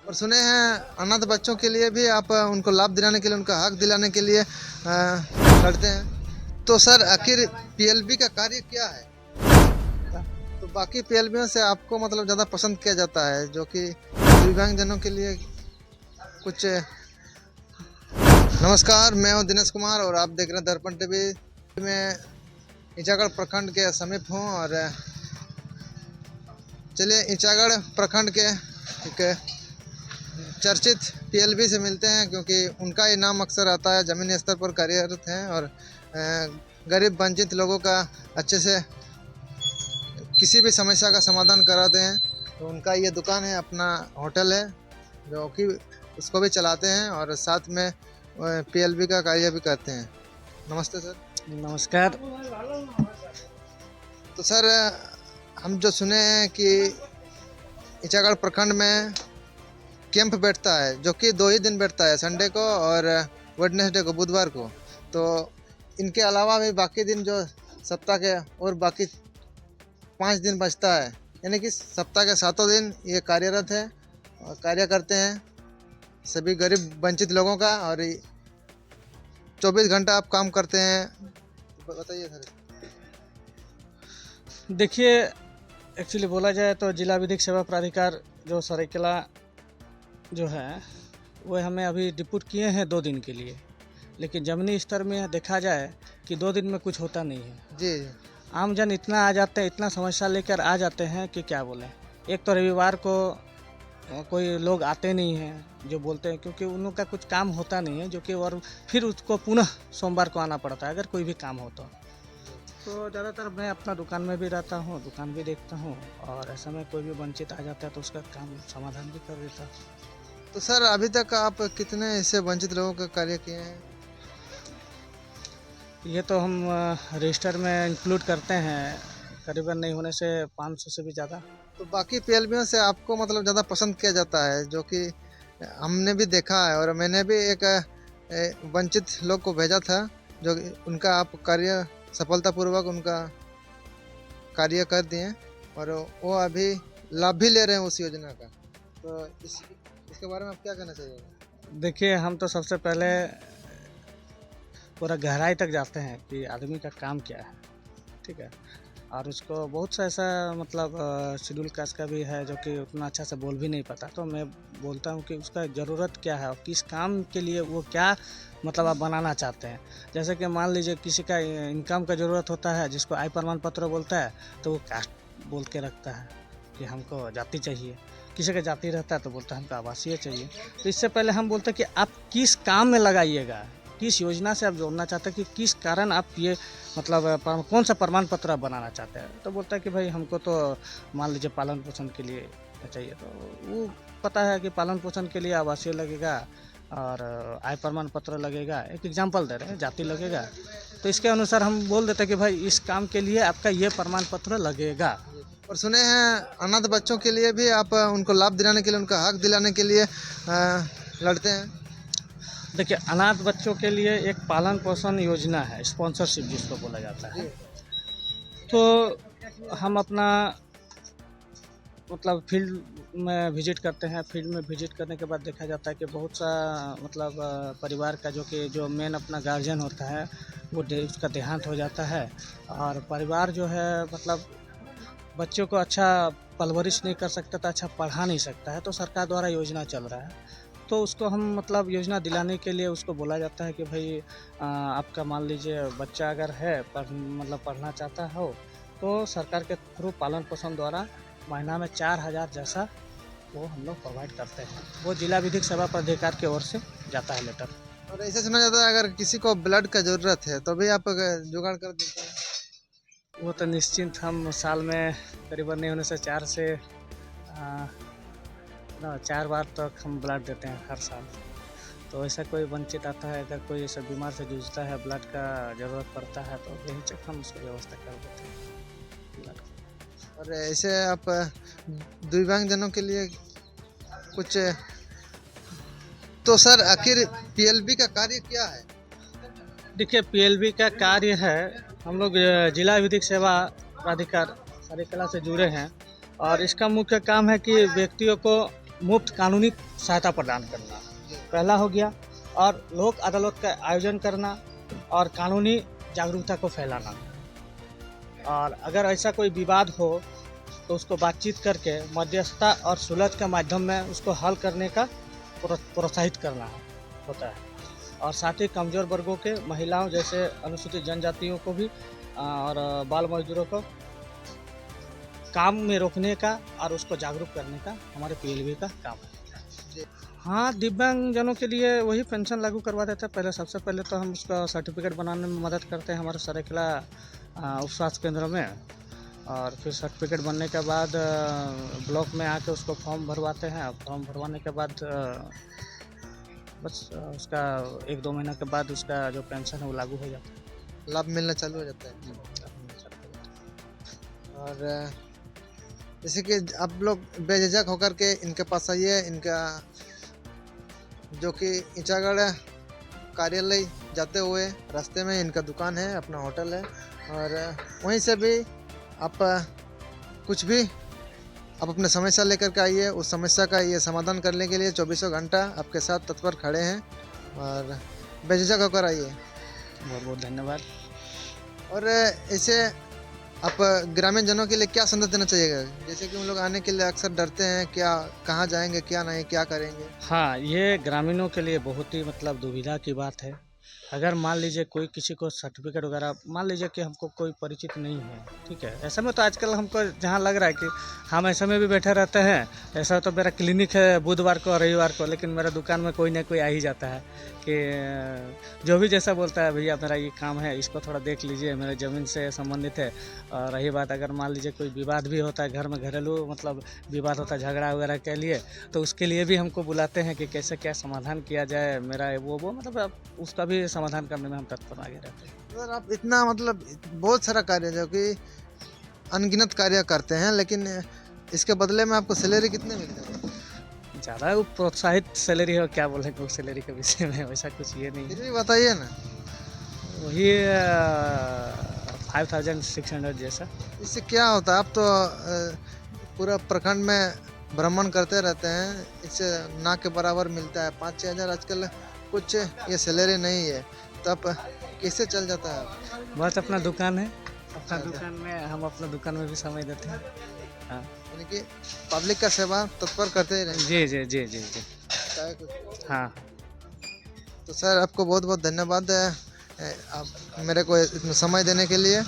और सुने हैं अनाथ बच्चों के लिए भी आप उनको लाभ दिलाने के लिए, उनका हक दिलाने के लिए लड़ते हैं। तो सर आखिर पीएलबी का कार्य क्या है? तो बाकी पीएलबीओं से आपको मतलब ज़्यादा पसंद किया जाता है, जो कि दिव्यांगजनों के लिए कुछ। नमस्कार, मैं हूं दिनेश कुमार और आप देख रहे हैं दर्पण टीवी। मैं ईचागढ़ प्रखंड के समीप हूं और चलिए ईचागढ़ प्रखंड के एक चर्चित पीएलबी से मिलते हैं, क्योंकि उनका ये नाम अक्सर आता है। ज़मीनी स्तर पर कार्यरत हैं और गरीब वंचित लोगों का अच्छे से किसी भी समस्या का समाधान कराते हैं। तो उनका ये दुकान है, अपना होटल है, जो कि उसको भी चलाते हैं और साथ में पीएलबी का कार्य भी करते हैं। नमस्ते सर। नमस्कार। तो सर हम जो सुने हैं कि ईचागढ़ प्रखंड में कैंप बैठता है, जो कि 2 ही दिन बैठता है, संडे को और वेडनेसडे को, बुधवार को। तो इनके अलावा भी बाकी दिन जो सप्ताह के और बाकी 5 दिन बचता है, यानी कि सप्ताह के 7 दिन ये कार्यरत है और कार्य करते हैं सभी गरीब वंचित लोगों का। और 24 घंटा आप काम करते हैं। बताइए सर। देखिए, एक्चुअली बोला जाए तो जिला विधिक सेवा प्राधिकार जो सरायकेला जो है वो हमें अभी डिप्यूट किए हैं 2 दिन के लिए, लेकिन जमीनी स्तर में देखा जाए कि 2 दिन में कुछ होता नहीं है। जी। आम जन इतना आ जाते हैं, इतना समस्या लेकर आ जाते हैं कि क्या बोलें। एक तो रविवार को कोई लोग आते नहीं हैं जो बोलते हैं, क्योंकि उन लोग का कुछ काम होता नहीं है, जो कि और फिर उसको पुनः सोमवार को आना पड़ता है अगर कोई भी काम हो तो ज़्यादातर मैं अपना दुकान में भी रहता हूँ, दुकान भी देखता हूँ, और ऐसे में कोई भी वंचित आ जाता है तो उसका काम समाधान भी कर देता हूँ। तो सर अभी तक आप कितने ऐसे वंचित लोगों का कार्य किए हैं? ये तो हम रजिस्टर में इंक्लूड करते हैं, करीबन नहीं होने से 500 से भी ज़्यादा। तो बाकी पीएलबीओं से आपको मतलब ज़्यादा पसंद किया जाता है, जो कि हमने भी देखा है। और मैंने भी एक वंचित लोग को भेजा था, जो उनका आप कार्य सफलतापूर्वक उनका कार्य कर दिए और वो अभी लाभ भी ले रहे हैं उस योजना का। तो इसके बारे में आप क्या कहना चाहिए? देखिए, हम तो सबसे पहले पूरा गहराई तक जाते हैं कि आदमी का काम क्या है, ठीक है। और उसको बहुत सा ऐसा मतलब शेड्यूल कास्ट का भी है जो कि उतना अच्छा से बोल भी नहीं पाता, तो मैं बोलता हूँ कि उसका ज़रूरत क्या है और किस काम के लिए वो क्या मतलब आप बनाना चाहते हैं। जैसे कि मान लीजिए किसी का इनकम का ज़रूरत होता है, जिसको आय प्रमाण पत्र बोलता है, तो वो कास्ट बोल के रखता है कि हमको जाति चाहिए। किसी का जाति रहता है तो बोलता है हमको आवासीय चाहिए। तो इससे पहले हम बोलते हैं कि आप किस काम में लगाइएगा, किस योजना से आप जोड़ना चाहते हैं, कि किस कारण आप ये मतलब कौन सा प्रमाण पत्र आप बनाना चाहते हैं। तो बोलता है कि भाई हमको तो मान लीजिए पालन पोषण के लिए चाहिए, तो वो पता है कि पालन पोषण के लिए आवासीय लगेगा और आय प्रमाण पत्र लगेगा। एक एग्जांपल दे रहे हैं, जाति लगेगा, तो इसके अनुसार हम बोल देते हैं कि भाई इस काम के लिए आपका ये प्रमाण पत्र लगेगा। और सुने हैं अनाथ बच्चों के लिए भी आप उनको लाभ दिलाने के लिए, उनका हक दिलाने के लिए लड़ते हैं। देखिए, अनाथ बच्चों के लिए एक पालन पोषण योजना है, स्पॉन्सरशिप जिसको बोला जाता है। तो हम अपना मतलब फील्ड में विजिट करते हैं। फील्ड में विजिट करने के बाद देखा जाता है कि बहुत सा मतलब परिवार का जो मेन अपना गार्जियन होता है वो उसका देहांत हो जाता है, और परिवार जो है मतलब बच्चों को अच्छा परवरिश नहीं कर सकता, तो अच्छा पढ़ा नहीं सकता है। तो सरकार द्वारा योजना चल रहा है, तो उसको हम मतलब योजना दिलाने के लिए उसको बोला जाता है कि भाई आपका मान लीजिए बच्चा अगर है मतलब पढ़ना चाहता हो, तो सरकार के थ्रू पालन पोषण द्वारा महीना में 4000 जैसा वो हम लोग प्रोवाइड करते हैं। वो जिला विधिक सेवा प्राधिकार की ओर से जाता है लेटर। और ऐसा सुना जाता है अगर किसी को ब्लड का ज़रूरत है तो भी आप जुगाड़ कर देते हैं? वो तो निश्चिंत, हम साल में करीबन नहीं होने से 4 बार तक हम ब्लड देते हैं हर साल। तो ऐसा कोई वंचित आता है, अगर कोई ऐसा बीमार से जूझता है, ब्लड का ज़रूरत पड़ता है, तो यही चक हम उसकी व्यवस्था कर देते हैं ब्लड। और ऐसे आप दिव्यांगजनों के लिए कुछ। तो सर आखिर पीएलबी का कार्य क्या है? देखिए, पीएलबी का कार्य है, हम लोग जिला विधिक सेवा प्राधिकार सरायकेला से जुड़े हैं, और इसका मुख्य काम है कि व्यक्तियों को मुफ्त कानूनी सहायता प्रदान करना पहला हो गया, और लोक अदालत का आयोजन करना और कानूनी जागरूकता को फैलाना। और अगर ऐसा कोई विवाद हो तो उसको बातचीत करके मध्यस्थता और सुलझ के माध्यम में उसको हल करने का प्रोत्साहित करना होता है। और साथ ही कमज़ोर वर्गों के, महिलाओं जैसे अनुसूचित जनजातियों को भी और बाल मजदूरों को काम में रोकने का और उसको जागरूक करने का हमारे पीएलबी का काम है। हाँ, दिव्यांगजनों के लिए वही पेंशन लागू करवा देते हैं। पहले सबसे पहले तो हम उसका सर्टिफिकेट बनाने में मदद करते हैं हमारे सरायकेला उप स्वास्थ्य केंद्र में, और फिर सर्टिफिकेट बनने के बाद ब्लॉक में आके उसको फॉर्म भरवाते हैं। फॉर्म भरवाने के बाद बस उसका 1-2 महीना के बाद उसका जो पेंशन है वो लागू हो जाता है, लाभ मिलना चालू हो जाता है। और जैसे कि आप लोग बेझिझक होकर के इनके पास आइए। इनका जो कि ईचागढ़ कार्यालय जाते हुए रास्ते में इनका दुकान है, अपना होटल है, और वहीं से भी आप कुछ भी आप अपने समस्या लेकर के आइए। उस समस्या का ये समाधान करने के लिए 24 घंटा आपके साथ तत्पर खड़े हैं, और बेझिझक होकर आइए। बहुत बहुत धन्यवाद। और ऐसे आप ग्रामीण जनों के लिए क्या संदेश देना चाहिएगा? जैसे कि उन लोग आने के लिए अक्सर डरते हैं, क्या कहाँ जाएंगे, क्या नहीं, क्या करेंगे? हाँ, ये ग्रामीणों के लिए बहुत ही मतलब दुविधा की बात है। अगर मान लीजिए कोई किसी को सर्टिफिकेट वगैरह, मान लीजिए कि हमको कोई परिचित नहीं है, ठीक है, ऐसा में तो आजकल हमको जहाँ लग रहा है कि हम ऐसे में भी बैठे रहते हैं। ऐसा तो मेरा क्लिनिक है बुधवार को और रविवार को, लेकिन मेरा दुकान में कोई ना कोई आ ही जाता है कि जो भी जैसा बोलता है, भैया मेरा ये काम है, इसको थोड़ा देख लीजिए, मेरे ज़मीन से संबंधित है। और रही बात, अगर मान लीजिए कोई विवाद भी होता है घर में, घरेलू मतलब विवाद होता है झगड़ा वगैरह के लिए, तो उसके लिए भी हमको बुलाते हैं कि कैसे क्या समाधान किया जाए, मेरा वो मतलब उसका भी समाधान करने में हम तत्पर आगे रहते हैं। सर, आप इतना मतलब बहुत सारा कार्य जो कि अनगिनत कार्य करते हैं, लेकिन इसके बदले में आपको सैलरी कितने मिलते हैं? ज़्यादा वो प्रोत्साहित सैलरी है, क्या बोलेंगे वो सैलरी के विषय में, वैसा कुछ ये नहीं फिर है। भी बताइए ना। वही 5600 जैसा। इससे क्या होता है? आप तो पूरा प्रखंड में भ्रमण करते रहते हैं, इससे ना के बराबर मिलता है। 5-6 हज़ार आजकल कुछ ये सैलरी नहीं है, तब कैसे चल जाता है? बस अपना दुकान है, अपना दुकान में हम अपना दुकान में भी समय देते हैं। हाँ यानी कि पब्लिक का सेवा तत्पर करते ही रहेंगे, जी जी जी जी जी। चाहे कुछ। हाँ, तो सर, आपको बहुत बहुत धन्यवाद है आप मेरे को इतना समय देने के लिए।